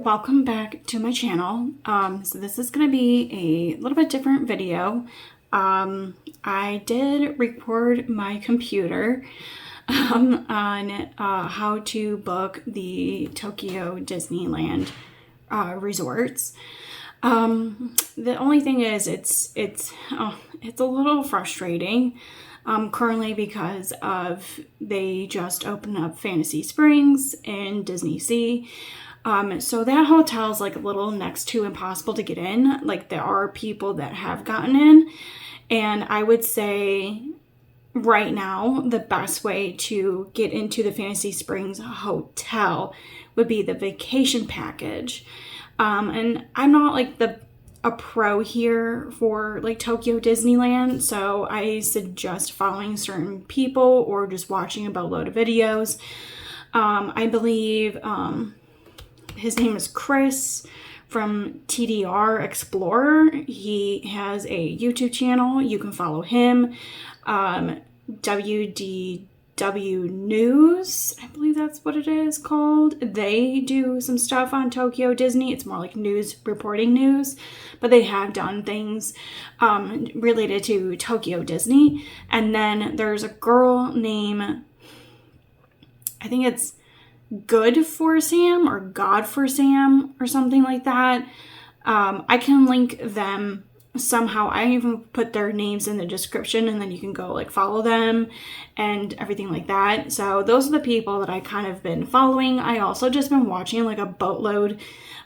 welcome back to my channel. So this is going to be a little bit different video. I did record my computer on how to book the Tokyo Disneyland resorts. The only thing is it's a little frustrating currently because of they just opened up Fantasy Springs in Disney Sea. So that hotel is like a little next to impossible to get in. Like there are people that have gotten in, and I would say right now the best way to get into the Fantasy Springs hotel would be the vacation package. And I'm not like a pro here for like Tokyo Disneyland, so I suggest following certain people or just watching a boatload of videos. I believe his name is Chris from TDR Explorer. He has a YouTube channel. You can follow him. WDW News, I believe that's what it is called. They do some stuff on Tokyo Disney. It's more like news, reporting news, but they have done things related to Tokyo Disney. And then there's a girl named, I think it's Good for Sam or God for Sam or something like that. I can link them somehow. I even put their names in the description, and then you can go like follow them and everything like that. So those are the people that I kind of been following. I also just been watching like a boatload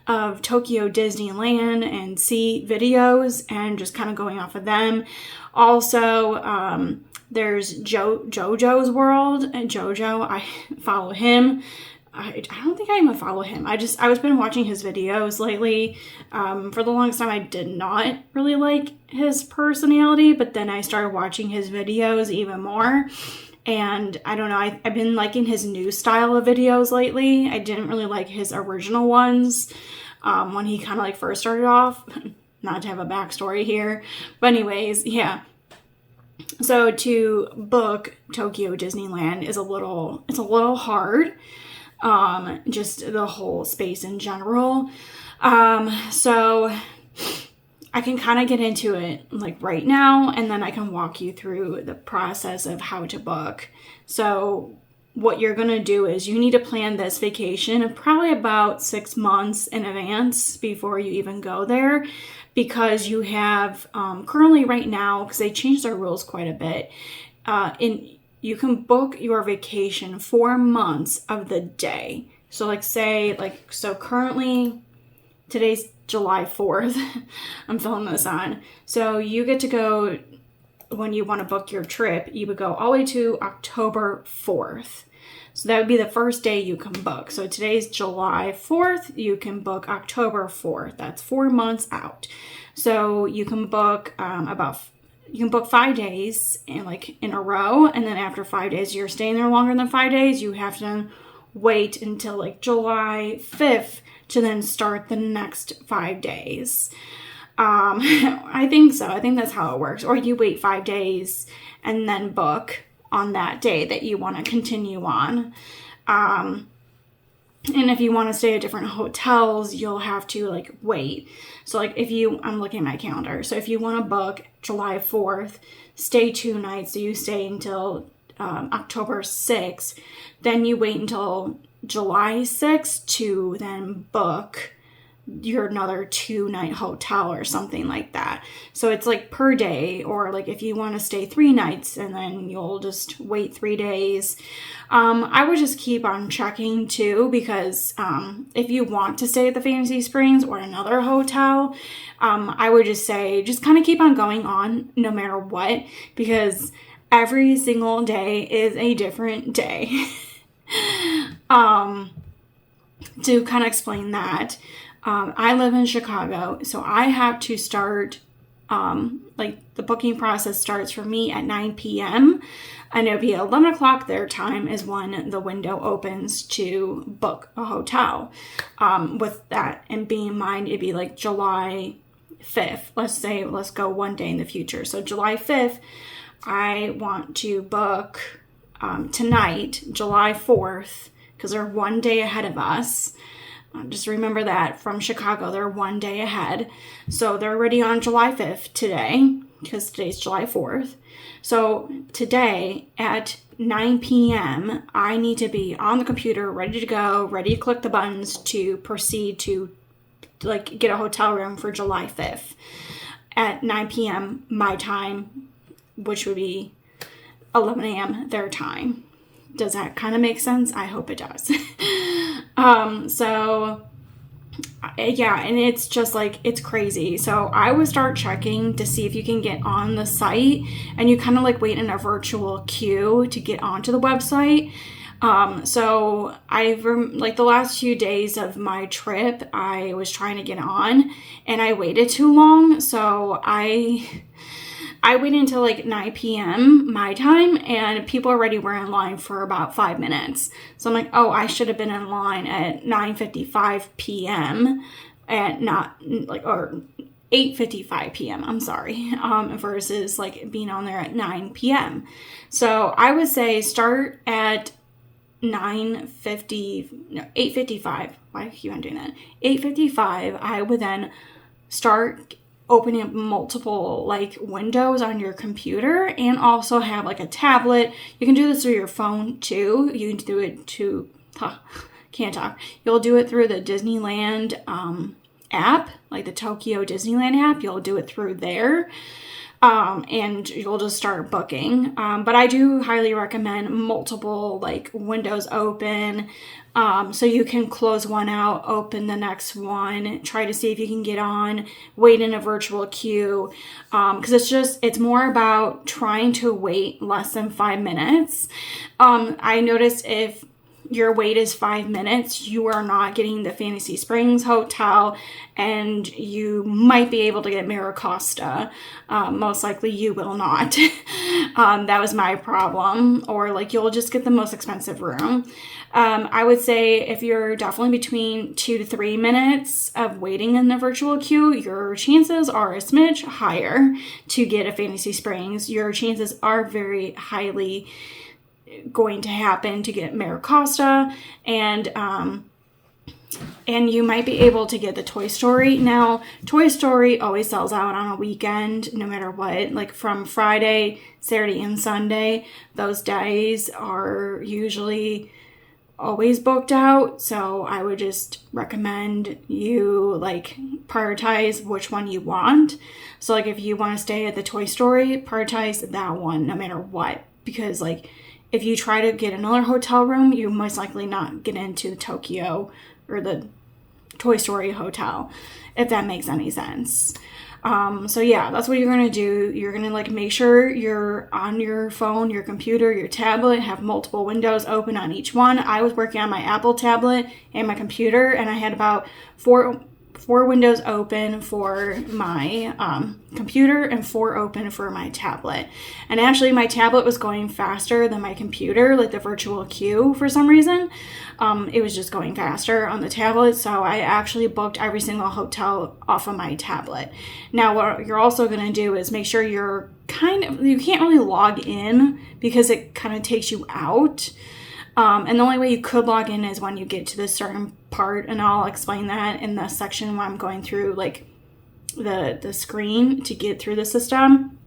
of Tokyo Disneyland and Sea videos and just kind of going off of them. Also, there's JoJo's World, and JoJo, I follow him. I don't think I even follow him. I was been watching his videos lately. For the longest time, I did not really like his personality, but then I started watching his videos even more. And I don't know, I've been liking his new style of videos lately. I didn't really like his original ones when he kind of like first started off. Not to have a backstory here. But anyways, yeah. So to book Tokyo Disneyland is a little hard. Just the whole space in general. So I can kind of get into it like right now, and then I can walk you through the process of how to book. So what you're going to do is you need to plan this vacation probably about 6 months in advance before you even go there, because you have currently right now, because they changed their rules quite a bit, you can book your vacation 4 months of the day. So so currently today's July 4th. I'm filming this on. So you get to go, when you want to book your trip, you would go all the way to October 4th. So that would be the first day you can book. So today's July 4th, you can book October 4th. That's 4 months out. So you can book you can book 5 days in a row, and then after 5 days, you're staying there longer than 5 days, you have to wait until like July 5th to then start the next 5 days. I think so. I think that's how it works. Or you wait 5 days and then book on that day that you want to continue on. And if you want to stay at different hotels, you'll have to like wait. So like I'm looking at my calendar. So if you want to book July 4th, stay 2 nights. So you stay until October 6th. Then you wait until July 6th to then book your another 2-night hotel or something like that. So it's like per day, or like if you want to stay 3 nights and then you'll just wait 3 days. I would just keep on checking too, because if you want to stay at the Fantasy Springs or another hotel, I would just say just kind of keep on going on no matter what, because every single day is a different day. To kind of explain that, I live in Chicago, so I have to start, the booking process starts for me at 9 p.m. and it'll be 11 o'clock their time is when the window opens to book a hotel. With that and being in mind, it'd be like July 5th. Let's go one day in the future. So July 5th, I want to book tonight, July 4th, because they're one day ahead of us. just remember that from Chicago, they're one day ahead. So they're already on July 5th today, because today's July 4th. So today at 9 p.m., I need to be on the computer, ready to go, ready to click the buttons to proceed to like get a hotel room for July 5th at 9 p.m. my time, which would be 11 a.m. their time. Does that kind of make sense? I hope it does. Yeah, and it's just like, it's crazy. So I would start checking to see if you can get on the site, and you kind of like wait in a virtual queue to get onto the website. So like the last few days of my trip, I was trying to get on and I waited too long. So I waited until like 9 p.m. my time, and people already were in line for about 5 minutes. So I'm like, oh, I should have been in line at 9:55 p.m. and not like, or 8:55 p.m. I'm sorry, versus like being on there at 9 p.m. So I would say start at 8:55. Why keep on doing that? 8:55. I would then start opening up multiple like windows on your computer, and also have like a tablet. You can do this through your phone too. You can do it to can't talk. You'll do it through the Disneyland app, like the Tokyo Disneyland app. You'll do it through there. And you'll just start booking. But I do highly recommend multiple like windows open. So you can close one out, open the next one, try to see if you can get on, wait in a virtual queue. Cause it's more about trying to wait less than 5 minutes. I noticed if your wait is 5 minutes, you are not getting the Fantasy Springs Hotel, and you might be able to get Miracosta. Most likely you will not. That was my problem. Or like you'll just get the most expensive room. I would say if you're definitely between 2 to 3 minutes of waiting in the virtual queue, your chances are a smidge higher to get a Fantasy Springs. Your chances are very highly going to happen to get Miracosta, and you might be able to get the Toy Story. Now, Toy Story always sells out on a weekend, no matter what. Like from Friday, Saturday, and Sunday, those days are usually always booked out. So I would just recommend you like prioritize which one you want. So like if you want to stay at the Toy Story, prioritize that one no matter what, because like if you try to get another hotel room, you most likely not get into the Tokyo or the Toy Story hotel, if that makes any sense. So yeah, that's what you're going to do. You're going to like make sure you're on your phone, your computer, your tablet, have multiple windows open on each one. I was working on my Apple tablet and my computer, and I had about four windows open for my computer and 4 open for my tablet. And actually my tablet was going faster than my computer, like the virtual queue for some reason. It was just going faster on the tablet. So I actually booked every single hotel off of my tablet. Now what you're also going to do is make sure you can't really log in because it kind of takes you out. And the only way you could log in is when you get to this certain part, and I'll explain that in the section where I'm going through like the screen to get through the system.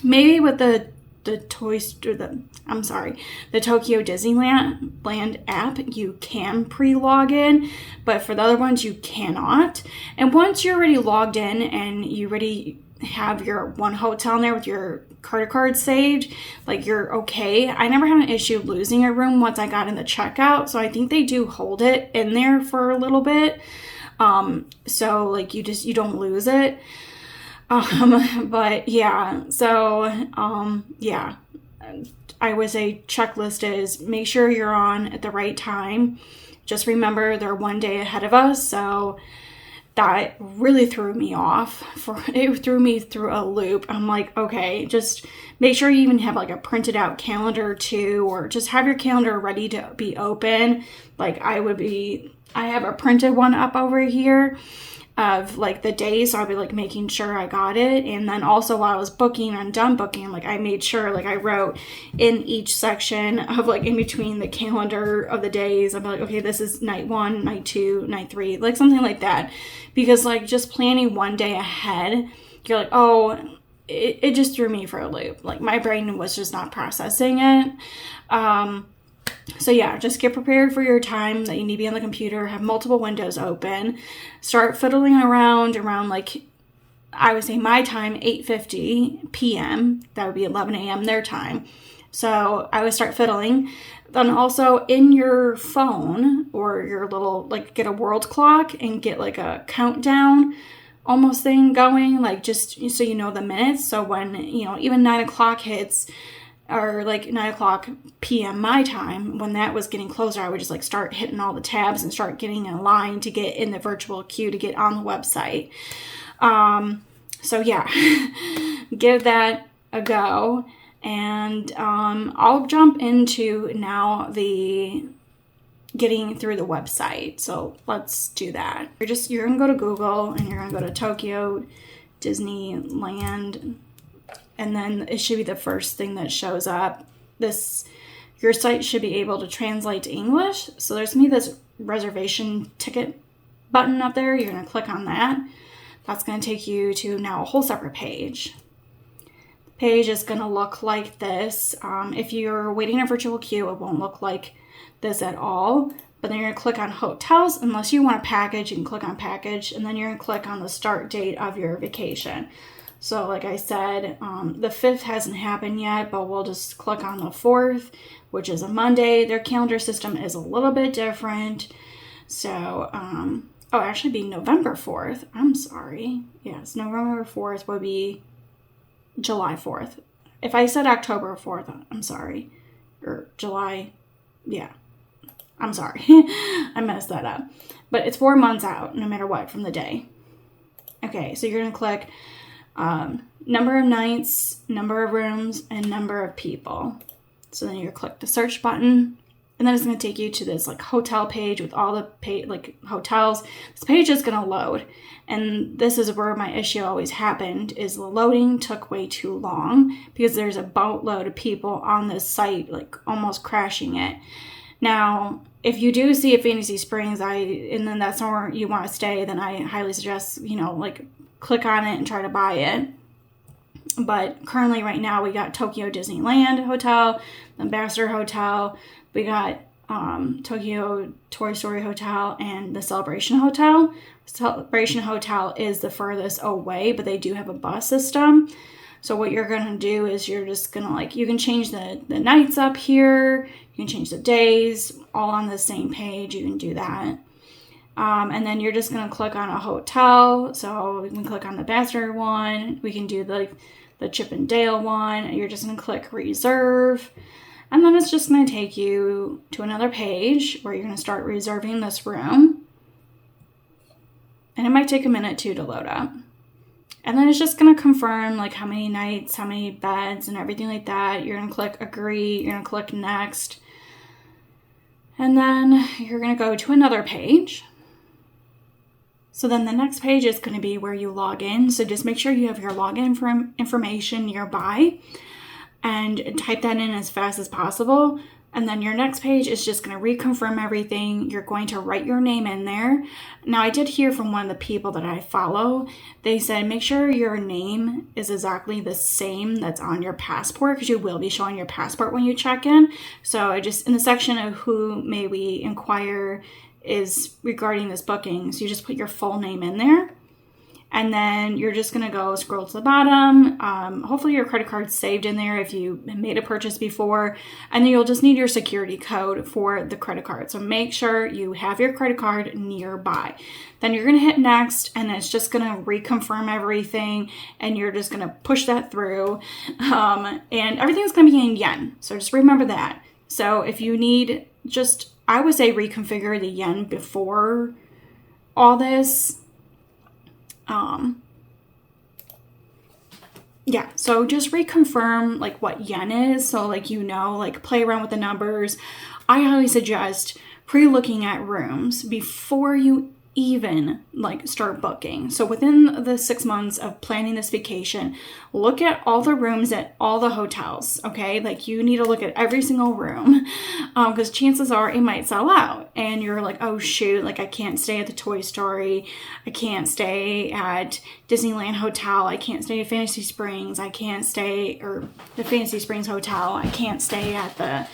Maybe with the Tokyo Disneyland app, you can pre-log in, but for the other ones you cannot. And once you're already logged in and you already have your one hotel in there with your credit card saved, like you're okay. I never had an issue losing a room once I got in the checkout, so I think they do hold it in there for a little bit. So like you don't lose it. But yeah, so yeah, I would say checklist is make sure you're on at the right time. Just remember they're one day ahead of us, so that really threw me off. It threw me through a loop. I'm like, okay, just make sure you even have like a printed out calendar too, or just have your calendar ready to be open. Like I have a printed one up over here. of like the days. So I'll be like making sure I got it. And then also while I was booking and done booking, like I made sure, like I wrote in each section of like in between the calendar of the days, I'm like, okay, this is night 1, night 2, night 3, like something like that. Because like just planning one day ahead, you're like, oh, it just threw me for a loop. Like my brain was just not processing it. So yeah, just get prepared for your time that you need to be on the computer, have multiple windows open, start fiddling around like, I would say my time, 8:50 p.m. That would be 11 a.m. their time. So I would start fiddling. Then also in your phone or your little, like get a world clock and get like a countdown almost thing going, like just so you know the minutes. So when, you know, even 9 o'clock hits, or like 9 o'clock p.m. my time, when that was getting closer, I would just like start hitting all the tabs and start getting in line to get in the virtual queue to get on the website. So yeah, give that a go. And I'll jump into now the getting through the website. So let's do that. You're gonna go to Google and you're gonna go to Tokyo Disneyland, and then it should be the first thing that shows up. Your site should be able to translate to English. So there's gonna be this reservation ticket button up there. You're gonna click on that. That's gonna take you to now a whole separate page. The page is gonna look like this. If you're waiting in a virtual queue, it won't look like this at all. But then you're gonna click on hotels. Unless you want a package, you can click on package, and then you're gonna click on the start date of your vacation. So like I said, the 5th hasn't happened yet, but we'll just click on the 4th, which is a Monday. Their calendar system is a little bit different. So, actually be November 4th. I'm sorry. Yes, November 4th would be July 4th. If I said October 4th, I'm sorry. Or July, yeah. I'm sorry. I messed that up. But it's 4 months out, no matter what, from the day. Okay, so you're going to click number of nights, number of rooms, and number of people. So then you click the search button, and then it's going to take you to this like hotel page with all the hotels. This page is going to load, and this is where my issue always happened, is the loading took way too long because there's a boatload of people on this site, like almost crashing it. Now, if you do see a Fantasy Springs, and then that's somewhere you want to stay, then I highly suggest, like click on it and try to buy it. But currently right now we got Tokyo Disneyland Hotel, the Ambassador Hotel, we got Tokyo Toy Story Hotel, and the Celebration Hotel. Celebration Hotel is the furthest away, but they do have a bus system. So what you're going to do is you're just going to you can change the nights up here, you can change the days, all on the same page, you can do that. And then you're just going to click on a hotel. So we can click on the Ambassador one, we can do the Chip and Dale one, you're just going to click reserve. And then it's just going to take you to another page where you're going to start reserving this room. And it might take a minute too to load up. And then it's just going to confirm how many nights, how many beds, and everything like that. You're going to click agree. You're going to click next. And then you're going to go to another page. So then the next page is going to be where you log in. So just make sure you have your login information nearby and type that in as fast as possible. And then your next page is just going to reconfirm everything. You're going to write your name in there. Now, I did hear from one of the people that I follow. They said, make sure your name is exactly the same that's on your passport, because you will be showing your passport when you check in. So just in the section of who may we inquire is regarding this booking, so you just put your full name in there. And then you're just going to go scroll to the bottom. Hopefully your credit card's saved in there if you made a purchase before. And then you'll just need your security code for the credit card. So make sure you have your credit card nearby. Then you're going to hit next, and it's just going to reconfirm everything. And you're just going to push that through. And everything's going to be in yen. So just remember that. So if you need I would say reconfigure the yen before all this. So just reconfirm what yen is. So play around with the numbers. I highly suggest pre-looking at rooms before you even like start booking. So within the 6 months of planning this vacation, look at all the rooms at all the hotels, okay? Like you need to look at every single room because chances are it might sell out and you're like, oh shoot, like I can't stay at the Toy Story, I can't stay at Disneyland Hotel, I can't stay at Fantasy Springs, I can't stay, or the Fantasy Springs Hotel, I can't stay at the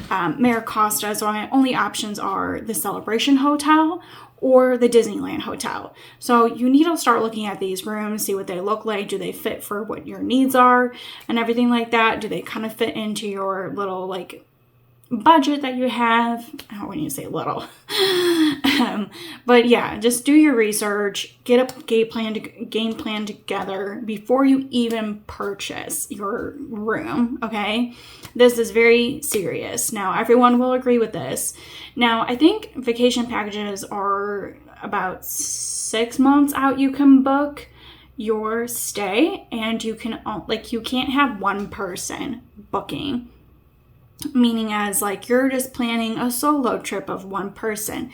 Maricosta. So my only options are the Celebration Hotel or the Disneyland Hotel. So you need to start looking at these rooms, see what they look like. Do they fit for what your needs are and everything like that? Do they kind of fit into your little like budget that you have? I don't want you to say little. But yeah, just do your research, get a game plan together before you even purchase your room, okay? This is very serious. Now, everyone will agree with this. Now, I think vacation packages are about 6 months out you can book your stay, and you can, like, you can't have one person booking. Meaning as like you're just planning a solo trip of one person.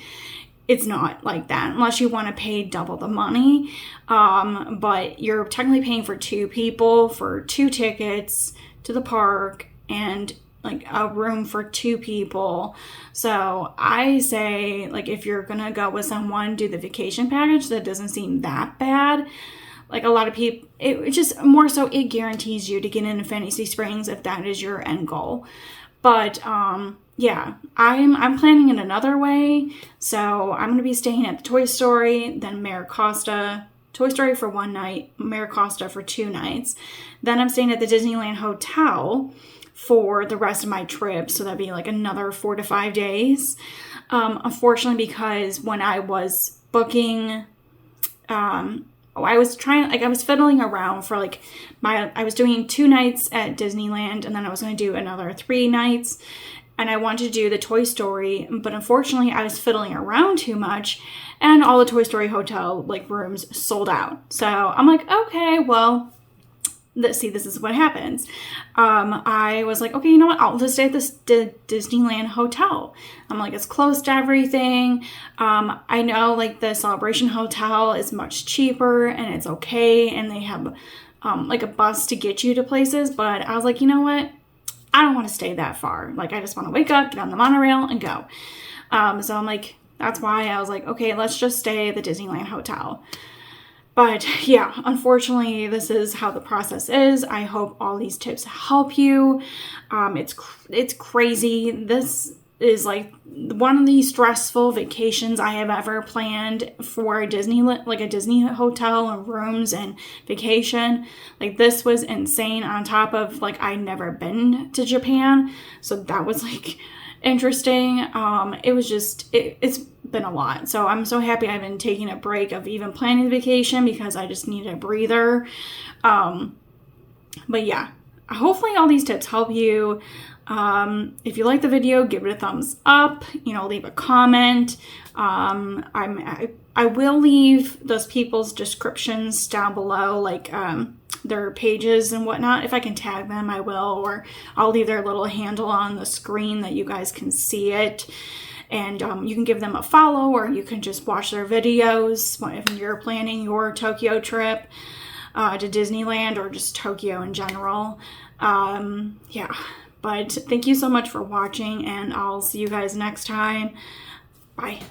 It's not like that unless you want to pay double the money. But you're technically paying for 2 people for 2 tickets to the park and like a room for 2 people. So I say like if you're gonna go with someone, do the vacation package. That doesn't seem that bad. Like a lot of people, it just more so it guarantees you to get into Fantasy Springs if that is your end goal. But yeah, I'm planning it another way. So I'm going to be staying at the Toy Story, then Maricosta, Toy Story for 1 night, Maricosta for 2 nights. Then I'm staying at the Disneyland Hotel for the rest of my trip. So that'd be like another 4 to 5 days. Unfortunately, because when I was booking, I was fiddling around for like I was doing 2 nights at Disneyland and then I was going to do another 3 nights and I wanted to do the Toy Story, but unfortunately I was fiddling around too much and all the Toy Story hotel like rooms sold out. So I'm like, okay, well, this is what happens. I was like, okay, you know what? I'll just stay at this Disneyland Hotel. I'm like, it's close to everything. I know like the Celebration Hotel is much cheaper and it's okay. And they have like a bus to get you to places. But I was like, you know what? I don't want to stay that far. Like, I just want to wake up, get on the monorail and go. So I'm like, that's why I was like, okay, let's just stay at the Disneyland Hotel. But yeah, unfortunately, this is how the process is. I hope all these tips help you. It's crazy. This is like one of the stressful vacations I have ever planned for a Disney hotel and rooms and vacation. Like this was insane on top of like I'd never been to Japan. So that was like interesting. It was just, it's been a lot. So I'm so happy I've been taking a break of even planning the vacation because I just needed a breather. But yeah, hopefully all these tips help you. If you like the video, give it a thumbs up, leave a comment. I will leave those people's descriptions down below, like, their pages and whatnot. If I can tag them, I will, or I'll leave their little handle on the screen that you guys can see it. And you can give them a follow, or you can just watch their videos if you're planning your Tokyo trip to Disneyland or just Tokyo in general. Yeah, but thank you so much for watching, and I'll see you guys next time. Bye.